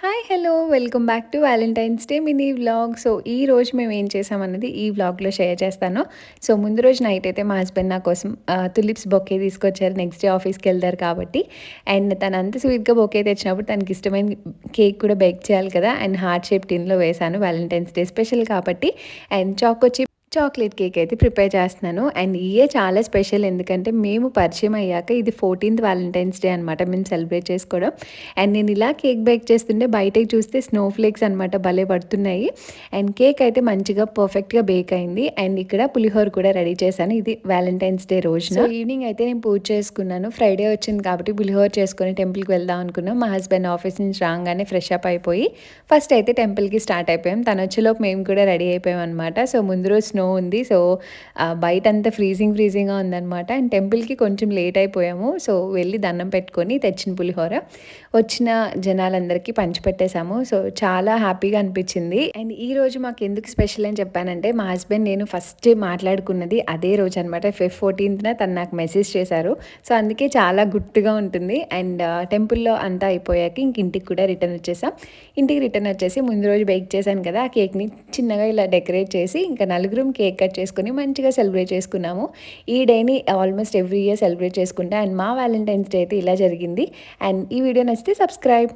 Hi hello welcome back to Valentine's day mini vlog. So ఈ రోజు మేము ఏం చేసామన్నది ఈ వ్లాగ్లో షేర్ చేస్తాను. సో ముందు రోజు నైట్ అయితే మా హస్బెండ్ నా కోసం తులిప్స్ బొకే తీసుకొచ్చారు. నెక్స్ట్ డే ఆఫీస్కి వెళ్తారు కాబట్టి. అండ్ తను అంత స్వీట్గా బొకే తెచ్చినప్పుడు తనకి ఇష్టమైన కేక్ కూడా బేక్ చేయాలి కదా. అండ్ హార్ట్ షేప్ టిన్లో వేశాను, వ్యాలంటైన్స్ డే స్పెషల్ కాబట్టి. అండ్ చాక్లెట్ కేక్ అయితే ప్రిపేర్ చేస్తున్నాను. అండ్ ఇయే చాలా స్పెషల్, ఎందుకంటే మేము పరిచయం అయ్యాక ఇది 14th వ్యాలంటైన్స్ డే అనమాట మేము సెలబ్రేట్ చేసుకోవడం. అండ్ నేను ఇలా కేక్ బేక్ చేస్తుంటే బయటకి చూస్తే స్నో ఫ్లేక్స్ అనమాట భలే పడుతున్నాయి. అండ్ కేక్ అయితే మంచిగా పర్ఫెక్ట్గా బేక్ అయింది. అండ్ ఇక్కడ పులిహోర కూడా రెడీ చేశాను. ఇది వ్యాలంటైన్స్ డే రోజున. సో ఈవినింగ్ అయితే నేను పూజ చేసుకున్నాను. ఫ్రైడే వచ్చింది కాబట్టి పులిహోర చేసుకొని టెంపుల్కి వెళ్దాం అనుకున్నాం. మా హస్బెండ్ ఆఫీస్ నుంచి రాగానే ఫ్రెష్ అప్ అయిపోయి ఫస్ట్ అయితే టెంపుల్కి స్టార్ట్ అయిపోయాం. తను వచ్చేలోపు మేము కూడా రెడీ అయిపోయాం అనమాట. సో ముందు రోజు స్నో ఉంది. సో బయట అంతా ఫ్రీజింగ్గా ఉందనమాట. అండ్ టెంపుల్కి కొంచెం లేట్ అయిపోయాము. సో వెళ్ళి దండం పెట్టుకొని తెచ్చిన పులిహోర వచ్చిన జనాలందరికీ పంచిపెట్టేశాము. సో చాలా హ్యాపీగా అనిపించింది. అండ్ ఈ రోజు మాకు ఎందుకు స్పెషల్ అని చెప్పానంటే, మా హస్బెండ్ నేను ఫస్ట్ మాట్లాడుకున్నది అదే రోజు అనమాట. Feb 14th తను నాకు మెసేజ్ చేశారు. సో అందుకే చాలా గుర్తుగా ఉంటుంది. అండ్ టెంపుల్లో అంతా అయిపోయాక ఇంటికి కూడా రిటర్న్ వచ్చేసాం. ఇంటికి రిటర్న్ వచ్చేసి ముందు రోజు బేక్ చేశాను కదా, ఆ కేక్ని చిన్నగా ఇలా డెకరేట్ చేసి ఇంకా నలుగురం కేక్ కట్ చేసుకొని మంచిగా సెలబ్రేట్ చేసుకున్నాము. ఈ డేని ఆల్మోస్ట్ ఎవ్రీ ఇయర్ సెలబ్రేట్ చేసుకుంటా. అండ్ మా వ్యాలంటైన్స్ డే అయితే ఇలా జరిగింది. అండ్ ఈ వీడియో నచ్చితే సబ్స్క్రైబ్.